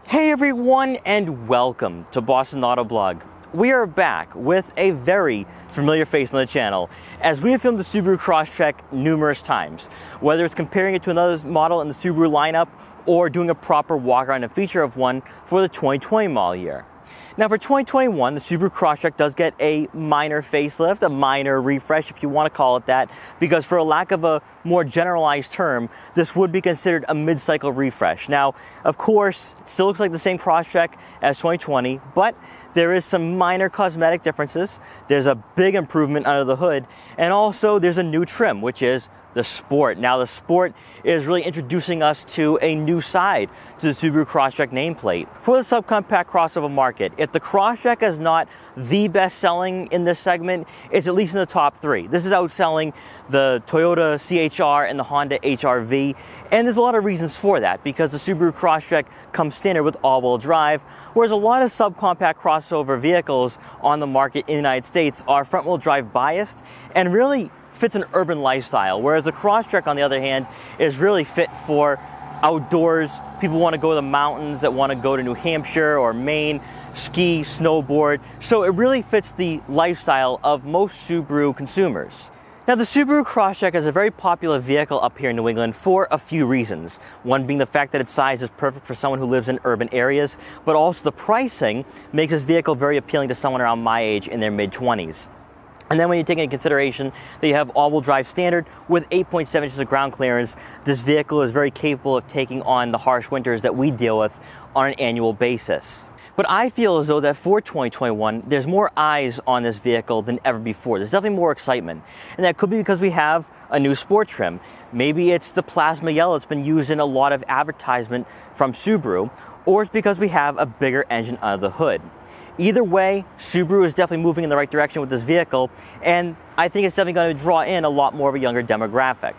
Hey everyone, and welcome to Boston Auto Blog. We are back with a very familiar face on the channel, as we have filmed the Subaru Crosstrek numerous times, whether it's comparing it to another model in the Subaru lineup or doing a proper walk around and feature of one for the 2020 model year. Now for 2021, the Subaru Crosstrek does get a minor facelift, a minor refresh if you want to call it that, because for a lack of a more generalized term, this would be considered a mid-cycle refresh. Now, of course, it still looks like the same Crosstrek as 2020, but there is some minor cosmetic differences. There's a big improvement under the hood, and also there's a new trim, which is the Sport. Now the Sport is really introducing us to a new side to the Subaru Crosstrek nameplate. For the subcompact crossover market, if the Crosstrek is not the best selling in this segment, it's at least in the top three. This is outselling the Toyota CHR and the Honda HR-V, and there's a lot of reasons for that, because the Subaru Crosstrek comes standard with all-wheel drive, whereas a lot of subcompact crossover vehicles on the market in the United States are front-wheel drive biased and really fits an urban lifestyle, whereas the Crosstrek, on the other hand, is really fit for outdoors. People want to go to the mountains, that want to go to New Hampshire or Maine, ski, snowboard. So it really fits the lifestyle of most Subaru consumers. Now the Subaru Crosstrek is a very popular vehicle up here in New England for a few reasons. One being the fact that its size is perfect for someone who lives in urban areas, but also the pricing makes this vehicle very appealing to someone around my age in their mid-20s. And then when you take into consideration that you have all-wheel drive standard with 8.7 inches of ground clearance, this vehicle is very capable of taking on the harsh winters that we deal with on an annual basis. But I feel as though that for 2021, there's more eyes on this vehicle than ever before. There's definitely more excitement. And that could be because we have a new Sport trim. Maybe it's the plasma yellow that's been used in a lot of advertisement from Subaru, or it's because we have a bigger engine under the hood. Either way, Subaru is definitely moving in the right direction with this vehicle, and I think it's definitely going to draw in a lot more of a younger demographic.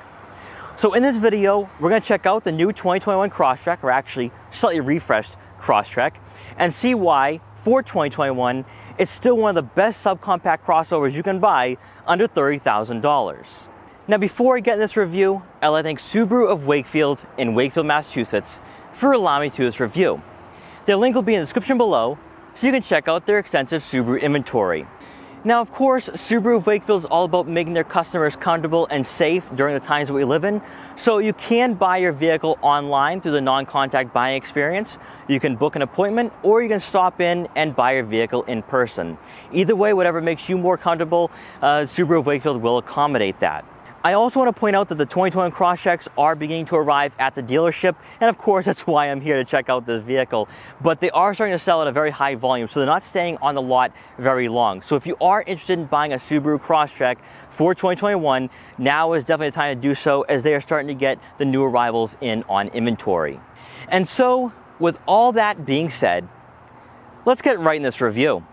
So in this video, we're going to check out the new 2021 Crosstrek, or actually slightly refreshed Crosstrek, and see why, for 2021, it's still one of the best subcompact crossovers you can buy under $30,000. Now before I get in this review, I'd like to thank Subaru of Wakefield in Wakefield, Massachusetts for allowing me to do this review. Their link will be in the description below, so you can check out their extensive Subaru inventory. Now, of course, Subaru of Wakefield is all about making their customers comfortable and safe during the times that we live in. So you can buy your vehicle online through the non-contact buying experience. You can book an appointment, or you can stop in and buy your vehicle in person. Either way, whatever makes you more comfortable, Subaru of Wakefield will accommodate that. I also want to point out that the 2021 Crosstreks are beginning to arrive at the dealership, and of course that's why I'm here to check out this vehicle. But they are starting to sell at a very high volume, so they're not staying on the lot very long. So if you are interested in buying a Subaru Crosstrek for 2021, now is definitely the time to do so, as they are starting to get the new arrivals in on inventory. And so, with all that being said, let's get right in this review.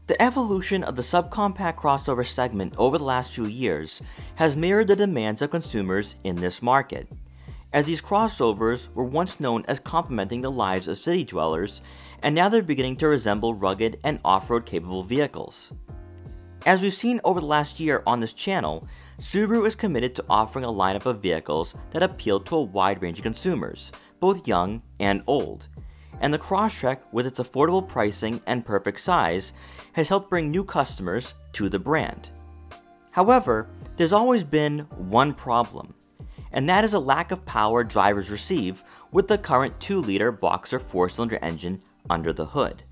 The evolution of the subcompact crossover segment over the last few years has mirrored the demands of consumers in this market, as these crossovers were once known as complementing the lives of city dwellers, and now they're beginning to resemble rugged and off-road capable vehicles. As we've seen over the last year on this channel, Subaru is committed to offering a lineup of vehicles that appeal to a wide range of consumers, both young and old. And the Crosstrek, with its affordable pricing and perfect size, has helped bring new customers to the brand. However, there's always been one problem, and that is a lack of power drivers receive with the current 2-liter Boxer 4-cylinder engine under the hood.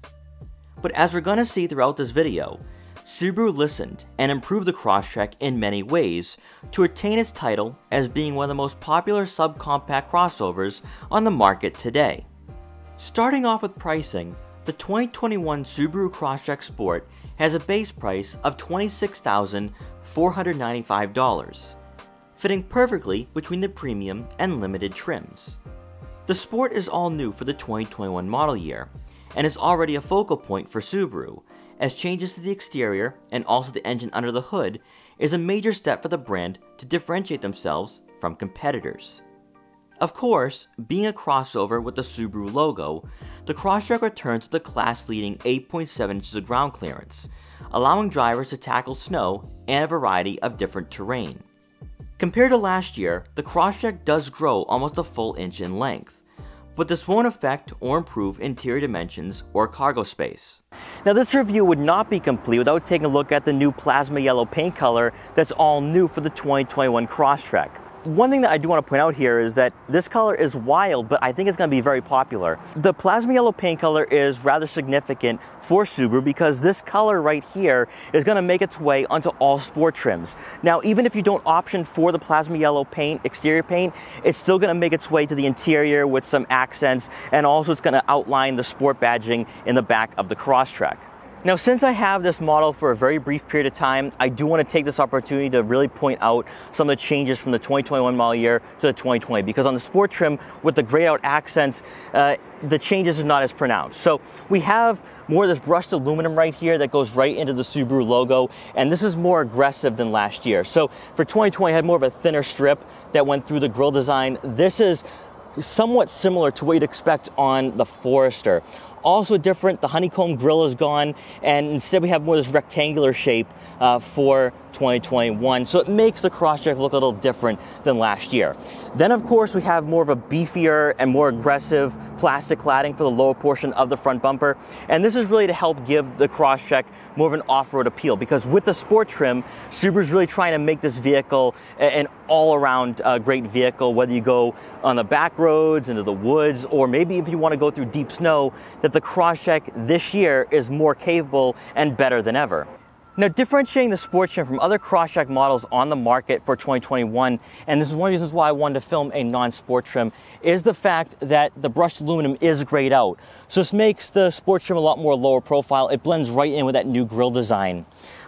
But as we're going to see throughout this video, Subaru listened and improved the Crosstrek in many ways to retain its title as being one of the most popular subcompact crossovers on the market today. Starting off with pricing, the 2021 Subaru Crosstrek Sport has a base price of $26,495, fitting perfectly between the premium and limited trims. The Sport is all new for the 2021 model year, and is already a focal point for Subaru, as changes to the exterior and also the engine under the hood is a major step for the brand to differentiate themselves from competitors. Of course, being a crossover with the Subaru logo, the Crosstrek returns to the class-leading 8.7 inches of ground clearance, allowing drivers to tackle snow and a variety of different terrain. Compared to last year, the Crosstrek does grow almost a full inch in length, but this won't affect or improve interior dimensions or cargo space. Now this review would not be complete without taking a look at the new plasma yellow paint color that's all new for the 2021 Crosstrek. One thing that I do want to point out here is that this color is wild, but I think it's going to be very popular. The plasma yellow paint color is rather significant for Subaru because this color right here is going to make its way onto all sport trims. Now, even if you don't option for the plasma yellow paint, exterior paint, it's still going to make its way to the interior with some accents, and also it's going to outline the sport badging in the back of the Crosstrek. Now, since I have this model for a very brief period of time, I do want to take this opportunity to really point out some of the changes from the 2021 model year to the 2020, because on the sport trim with the grayed out accents, the changes are not as pronounced. So we have more of this brushed aluminum right here that goes right into the Subaru logo, and this is more aggressive than last year. So for 2020, I had more of a thinner strip that went through the grille design. This is somewhat similar to what you'd expect on the Forester. Also different, the honeycomb grille is gone, and instead we have more of this rectangular shape for 2021. So it makes the Crosstrek look a little different than last year. Then of course we have more of a beefier and more aggressive plastic cladding for the lower portion of the front bumper. And this is really to help give the Crosstrek more of an off-road appeal, because with the sport trim, Subaru's really trying to make this vehicle an all-around great vehicle, whether you go on the back roads, into the woods, or maybe if you want to go through deep snow, that the Crosstrek this year is more capable and better than ever. Now, differentiating the sport trim from other Crosstrek models on the market for 2021, and this is one of the reasons why I wanted to film a non-sport trim, is the fact that the brushed aluminum is grayed out. So this makes the sport trim a lot more lower profile. It blends right in with that new grille design.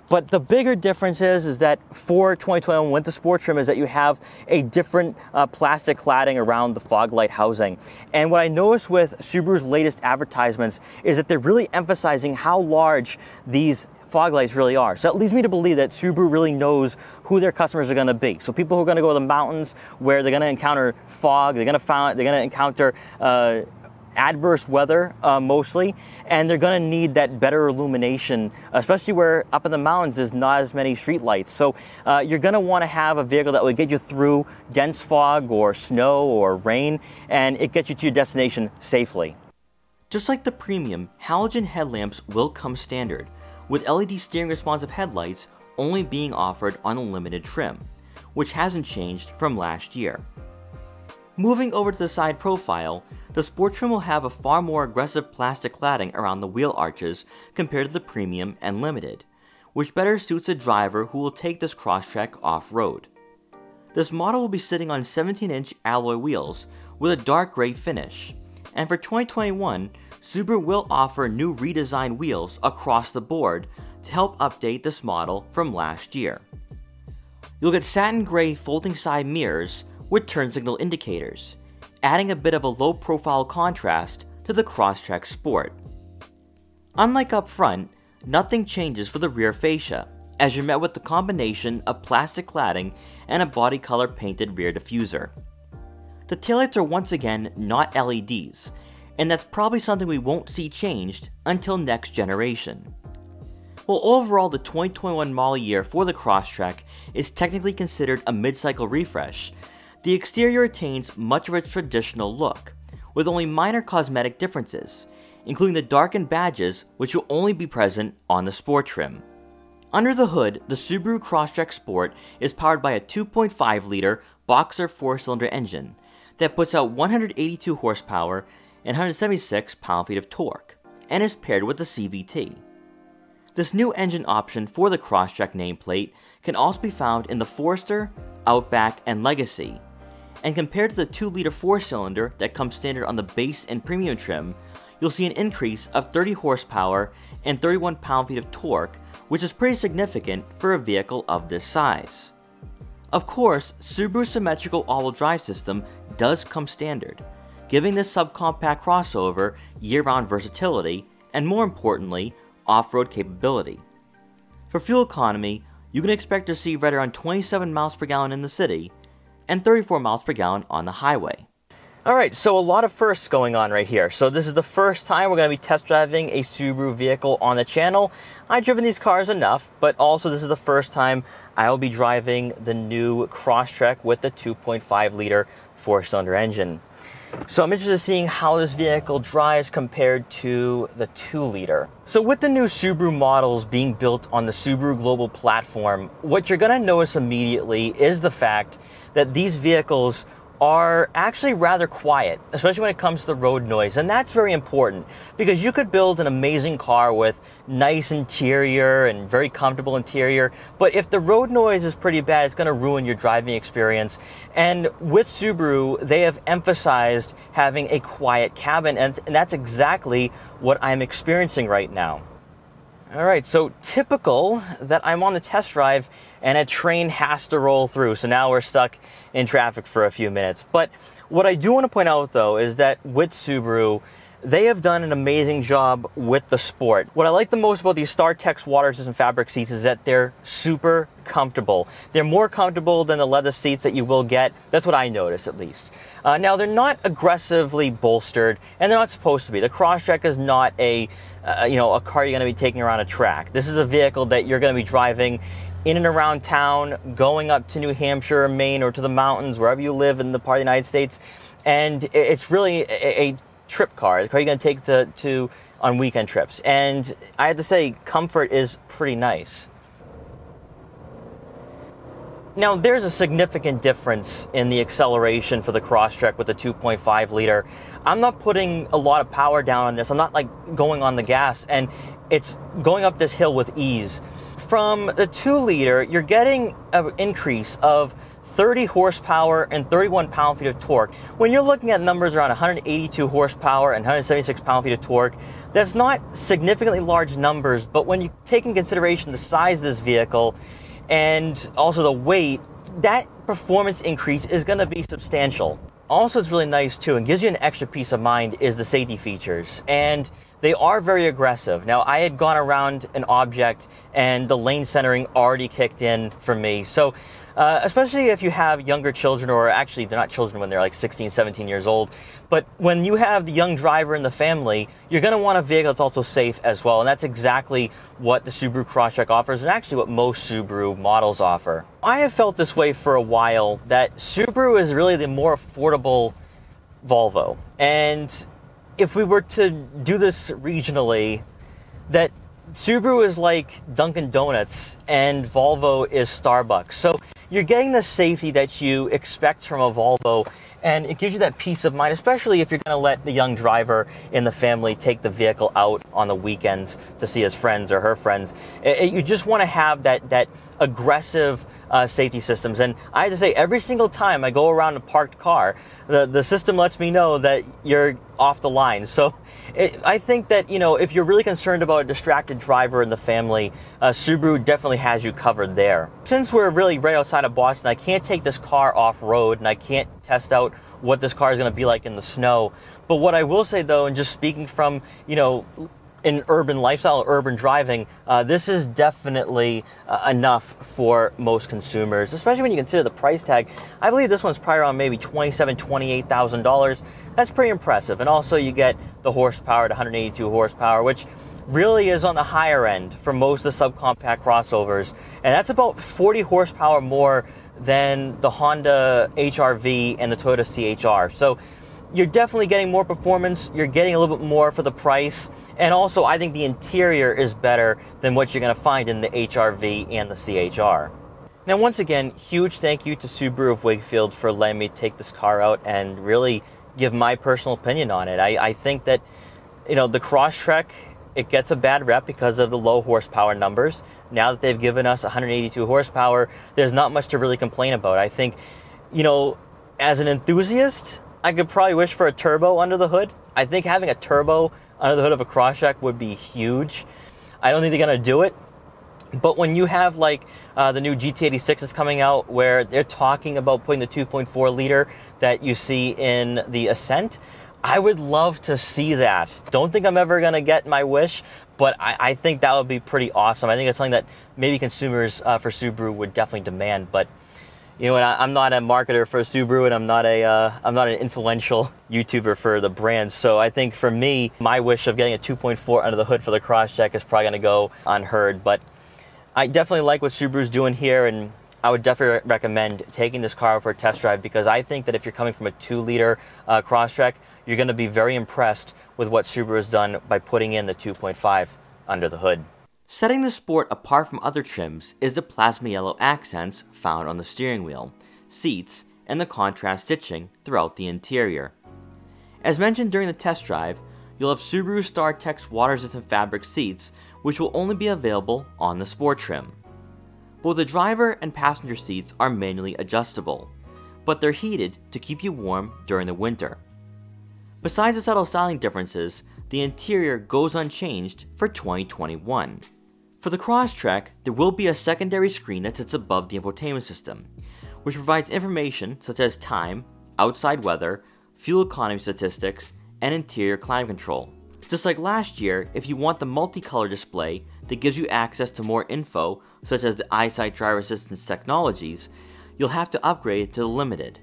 But the bigger difference is that for 2021 with the sport trim is that you have a different plastic cladding around the fog light housing. And what I noticed with Subaru's latest advertisements is that they're really emphasizing how large these fog lights really are. So that leads me to believe that Subaru really knows who their customers are going to be. So people who are going to go to the mountains where they're going to encounter fog, they're going to encounter adverse weather mostly, and they're going to need that better illumination, especially where up in the mountains there's not as many street lights. So you're going to want to have a vehicle that will get you through dense fog or snow or rain, and it gets you to your destination safely. Just like the premium, halogen headlamps will come standard, with LED steering responsive headlights only being offered on a limited trim, which hasn't changed from last year. Moving over to the side profile, the sport trim will have a far more aggressive plastic cladding around the wheel arches compared to the premium and limited, which better suits a driver who will take this Crosstrek off-road. This model will be sitting on 17-inch alloy wheels with a dark gray finish, and for 2021, Subaru will offer new redesigned wheels across the board to help update this model from last year. You'll get satin gray folding side mirrors with turn signal indicators, adding a bit of a low-profile contrast to the Crosstrek Sport. Unlike up front, nothing changes for the rear fascia, as you're met with the combination of plastic cladding and a body color painted rear diffuser. The taillights are once again not LEDs, and that's probably something we won't see changed until next generation. While overall the 2021 model year for the Crosstrek is technically considered a mid-cycle refresh, the exterior retains much of its traditional look, with only minor cosmetic differences, including the darkened badges which will only be present on the sport trim. Under the hood, the Subaru Crosstrek Sport is powered by a 2.5-liter Boxer 4-cylinder engine that puts out 182 horsepower and 176 pound-feet of torque, and is paired with the CVT. This new engine option for the Crosstrek nameplate can also be found in the Forester, Outback, and Legacy, and compared to the 2-liter 4-cylinder that comes standard on the base and premium trim, you'll see an increase of 30 horsepower and 31 pound-feet of torque, which is pretty significant for a vehicle of this size. Of course, Subaru's symmetrical all-wheel drive system does come standard, giving this subcompact crossover year-round versatility and, more importantly, off-road capability. For fuel economy, you can expect to see right around 27 miles per gallon in the city and 34 miles per gallon on the highway. Alright, so a lot of firsts going on right here. So this is the first time we're going to be test driving a Subaru vehicle on the channel. I've driven these cars enough, but also this is the first time I'll be driving the new Crosstrek with the 2.5-liter 4-cylinder engine. So I'm interested in seeing how this vehicle drives compared to the 2-liter. So with the new Subaru models being built on the Subaru global platform, what you're going to notice immediately is the fact that these vehicles are actually rather quiet, especially when it comes to the road noise. And that's very important because you could build an amazing car with nice interior and very comfortable interior, but if the road noise is pretty bad, it's going to ruin your driving experience. And with Subaru, they have emphasized having a quiet cabin, and that's exactly what I'm experiencing right now. All right, so typical that I'm on the test drive and a train has to roll through. So now we're stuck in traffic for a few minutes. But what I do want to point out though is that with Subaru, they have done an amazing job with the Sport. What I like the most about these StarTex water resistant fabric seats is that they're super comfortable. They're more comfortable than the leather seats that you will get. That's what I notice, at least. Now, they're not aggressively bolstered, and they're not supposed to be. The Crosstrek is not a car you're going to be taking around a track. This is a vehicle that you're going to be driving in and around town, going up to New Hampshire or Maine or to the mountains, wherever you live in the part of the United States. And it's really a trip car, the car you're going to take to on weekend trips. And I have to say, comfort is pretty nice. Now, there's a significant difference in the acceleration for the Crosstrek with the 2.5 liter. I'm not putting a lot of power down on this. I'm not like going on the gas, and it's going up this hill with ease. From the 2 liter, you're getting an increase of 30 horsepower and 31 pound-feet of torque. When you're looking at numbers around 182 horsepower and 176 pound-feet of torque, that's not significantly large numbers, but when you take in consideration the size of this vehicle and also the weight, that performance increase is going to be substantial. Also, it's really nice too and gives you an extra peace of mind is the safety features, and they are very aggressive. Now, I had gone around an object and the lane centering already kicked in for me. So especially if you have younger children, or actually they're not children when they're like 16, 17 years old, but when you have the young driver in the family, you're going to want a vehicle that's also safe as well, and that's exactly what the Subaru Crosstrek offers, and actually what most Subaru models offer. I have felt this way for a while, that Subaru is really the more affordable Volvo, and if we were to do this regionally, that Subaru is like Dunkin' Donuts and Volvo is Starbucks. So you're getting the safety that you expect from a Volvo, and it gives you that peace of mind, especially if you're going to let the young driver in the family take the vehicle out on the weekends to see his friends or her friends. You just want to have that aggressive safety systems. And I have to say, every single time I go around a parked car, the system lets me know that you're off the line. So I think that, if you're really concerned about a distracted driver in the family, Subaru definitely has you covered there. Since we're really right outside of Boston, I can't take this car off-road, and I can't test out what this car is going to be like in the snow. But what I will say, though, and just speaking from, in urban lifestyle, urban driving, this is definitely enough for most consumers, especially when you consider the price tag. I believe this one's probably around maybe $27,000, $28,000. That's pretty impressive. And also you get the horsepower at 182 horsepower, which really is on the higher end for most of the subcompact crossovers. And that's about 40 horsepower more than the Honda HR-V and the Toyota CHR. So you're definitely getting more performance. You're getting a little bit more for the price. And also, I think the interior is better than what you're going to find in the HR-V and the CHR. Now, once again, huge thank you to Subaru of Wakefield for letting me take this car out and really give my personal opinion on it. I think that, the Crosstrek, it gets a bad rep because of the low horsepower numbers. Now that they've given us 182 horsepower, there's not much to really complain about. I think, as an enthusiast, I could probably wish for a turbo under the hood. I think having a turbo under the hood of a Crosstrek would be huge. I don't think they're going to do it. But when you have like the new GT86 is coming out, where they're talking about putting the 2.4 liter that you see in the Ascent, I would love to see that. Don't think I'm ever going to get my wish, but I think that would be pretty awesome. I think it's something that maybe consumers for Subaru would definitely demand. But and I'm not a marketer for Subaru, and I'm not an influential YouTuber for the brand. So I think for me, my wish of getting a 2.4 under the hood for the Crosstrek is probably going to go unheard. But I definitely like what Subaru's doing here, and I would definitely recommend taking this car for a test drive, because I think that if you're coming from a 2-liter Crosstrek, you're going to be very impressed with what Subaru has done by putting in the 2.5 under the hood. Setting the Sport apart from other trims is the plasma yellow accents found on the steering wheel, seats, and the contrast stitching throughout the interior. As mentioned during the test drive, you'll have Subaru StarTex water-resistant fabric seats, which will only be available on the Sport trim. Both the driver and passenger seats are manually adjustable, but they're heated to keep you warm during the winter. Besides the subtle styling differences, the interior goes unchanged for 2021. For the Crosstrek, there will be a secondary screen that sits above the infotainment system, which provides information such as time, outside weather, fuel economy statistics, and interior climate control. Just like last year, if you want the multicolor display that gives you access to more info, such as the EyeSight driver assistance technologies, you'll have to upgrade to the Limited.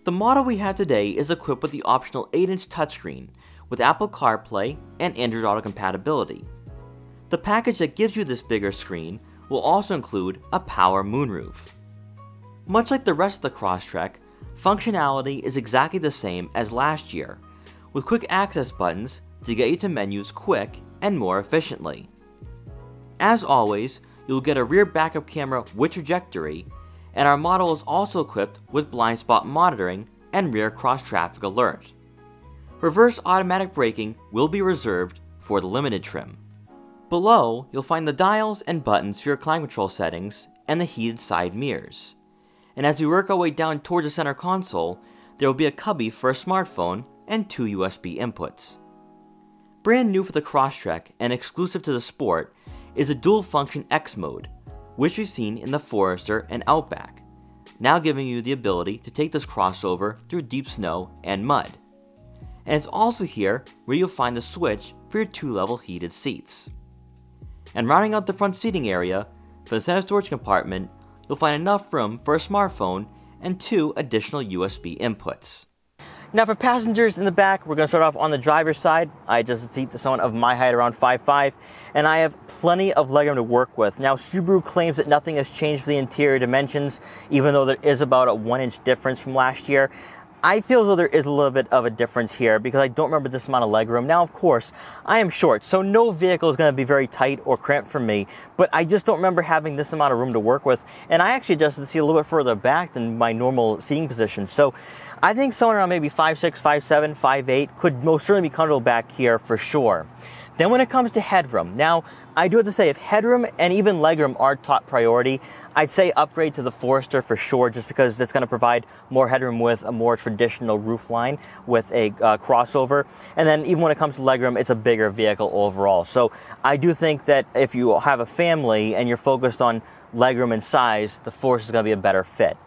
The model we have today is equipped with the optional 8-inch touchscreen, with Apple CarPlay and Android Auto compatibility. The package that gives you this bigger screen will also include a power moonroof. Much like the rest of the Crosstrek, functionality is exactly the same as last year, with quick access buttons to get you to menus quick and more efficiently. As always, you'll get a rear backup camera with trajectory, and our model is also equipped with blind spot monitoring and rear cross traffic alert. Reverse automatic braking will be reserved for the Limited trim. Below, you'll find the dials and buttons for your climate control settings and the heated side mirrors. And as we work our way down towards the center console, there will be a cubby for a smartphone and 2 USB inputs. Brand new for the Crosstrek and exclusive to the Sport is the dual function X mode, which we've seen in the Forester and Outback, now giving you the ability to take this crossover through deep snow and mud. And it's also here where you'll find the switch for your 2-level heated seats. And rounding out the front seating area, for the center storage compartment, you'll find enough room for a smartphone and 2 additional USB inputs. Now for passengers in the back, we're going to start off on the driver's side. I just seat someone of my height, around 5'5", and I have plenty of legroom to work with. Now Subaru claims that nothing has changed for the interior dimensions, even though there is about a 1-inch difference from last year. I feel as though there is a little bit of a difference here because I don't remember this amount of legroom. Now, of course, I am short, so no vehicle is going to be very tight or cramped for me, but I just don't remember having this amount of room to work with, and I actually adjusted the seat a little bit further back than my normal seating position. So I think someone around maybe 5'6", 5'7", 5'8", could most certainly be comfortable back here for sure. Then when it comes to headroom, now I do have to say, if headroom and even legroom are top priority, I'd say upgrade to the Forester for sure, just because it's going to provide more headroom with a more traditional roofline with a crossover. And then even when it comes to legroom, it's a bigger vehicle overall. So I do think that if you have a family and you're focused on legroom and size, the Forester is going to be a better fit.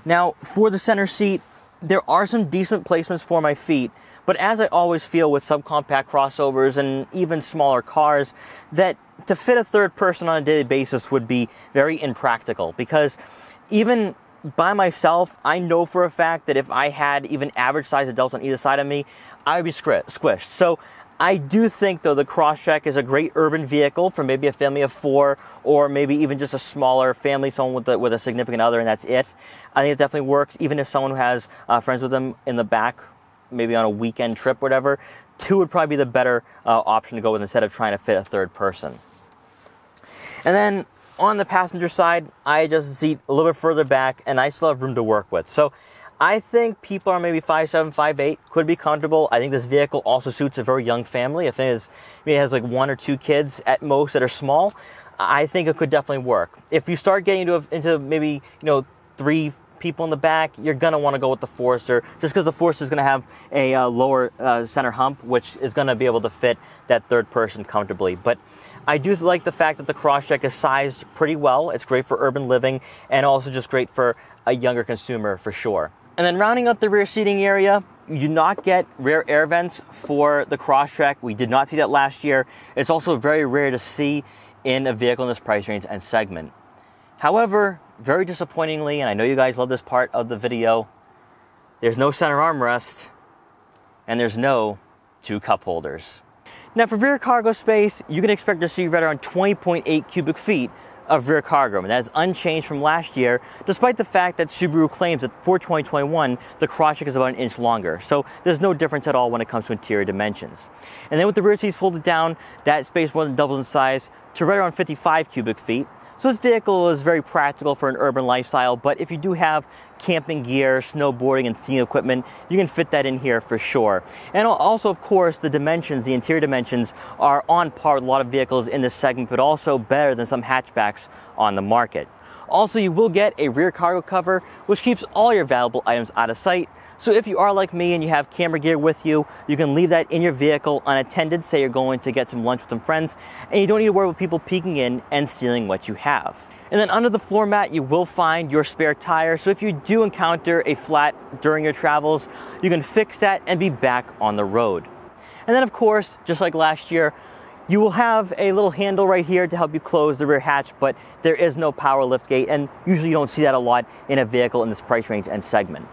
Now, for the center seat, there are some decent placements for my feet, but as I always feel with subcompact crossovers and even smaller cars, that to fit a third person on a daily basis would be very impractical, because even by myself, I know for a fact that if I had even average sized adults on either side of me, I would be squished. So I do think, though, the Crosstrek is a great urban vehicle for maybe a family of 4, or maybe even just a smaller family, someone with a significant other, and that's it. I think it definitely works, even if someone who has friends with them in the back, maybe on a weekend trip, whatever. 2 would probably be the better option to go with instead of trying to fit a third person. And then on the passenger side, I adjust the seat a little bit further back, and I still have room to work with. So I think people are maybe 5'7", 5'8", could be comfortable. I think this vehicle also suits a very young family. If it has like 1 or 2 kids at most that are small, I think it could definitely work. If you start getting into maybe 3 people in the back, you're going to want to go with the Forester, just because the Forester is going to have a lower center hump, which is going to be able to fit that third person comfortably. But I do like the fact that the Crosstrek is sized pretty well. It's great for urban living, and also just great for a younger consumer for sure. And then rounding up the rear seating area, you do not get rear air vents for the Crosstrek. We did not see that last year. It's also very rare to see in a vehicle in this price range and segment. However, very disappointingly, and I know you guys love this part of the video, there's no center armrest, and there's no 2 cup holders. Now for rear cargo space, you can expect to see right around 20.8 cubic feet of rear cargo, and that is unchanged from last year, despite the fact that Subaru claims that for 2021, the Crosstrek is about an inch longer. So there's no difference at all when it comes to interior dimensions. And then with the rear seats folded down, that space more than doubles in size to right around 55 cubic feet. So this vehicle is very practical for an urban lifestyle, but if you do have camping gear, snowboarding, and skiing equipment, you can fit that in here for sure. And also, of course, the dimensions, the interior dimensions, are on par with a lot of vehicles in this segment, but also better than some hatchbacks on the market. Also, you will get a rear cargo cover, which keeps all your valuable items out of sight. So if you are like me and you have camera gear with you, you can leave that in your vehicle unattended, say you're going to get some lunch with some friends, and you don't need to worry about people peeking in and stealing what you have. And then under the floor mat, you will find your spare tire. So if you do encounter a flat during your travels, you can fix that and be back on the road. And then of course, just like last year, you will have a little handle right here to help you close the rear hatch, but there is no power lift gate, and usually you don't see that a lot in a vehicle in this price range and segment.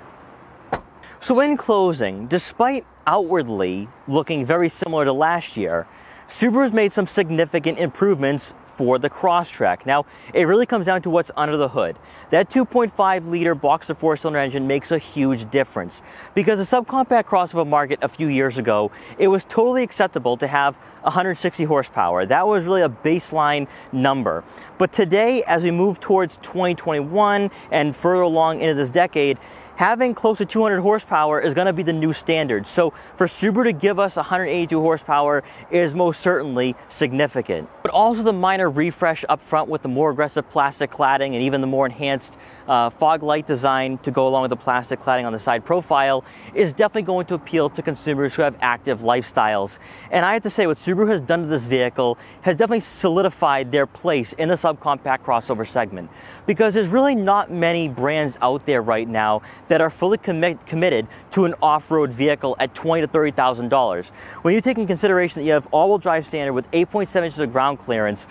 So in closing, despite outwardly looking very similar to last year, Subaru's made some significant improvements for the Crosstrek. Now, it really comes down to what's under the hood. That 2.5 liter boxer 4-cylinder engine makes a huge difference, because the subcompact crossover market a few years ago, it was totally acceptable to have 160 horsepower. That was really a baseline number. But today, as we move towards 2021 and further along into this decade, having close to 200 horsepower is going to be the new standard. So for Subaru to give us 182 horsepower is most certainly significant. But also the minor refresh up front with the more aggressive plastic cladding and even the more enhanced fog light design to go along with the plastic cladding on the side profile is definitely going to appeal to consumers who have active lifestyles. And I have to say, what Subaru has done to this vehicle has definitely solidified their place in the subcompact crossover segment, because there's really not many brands out there right now that are fully committed to an off-road vehicle at $20,000 to $30,000. When you take in consideration that you have all-wheel drive standard with 8.7 inches of ground clearance,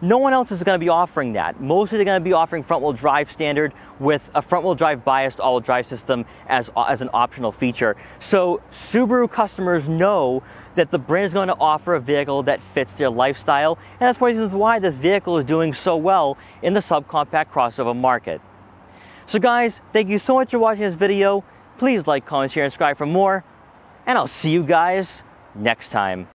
no one else is going to be offering that. Mostly they're going to be offering front-wheel drive standard with a front-wheel drive biased all-wheel drive system as an optional feature. So Subaru customers know that the brand is going to offer a vehicle that fits their lifestyle, and that's one of the reasons why this vehicle is doing so well in the subcompact crossover market. So guys, thank you so much for watching this video. Please like, comment, share, and subscribe for more, and I'll see you guys next time.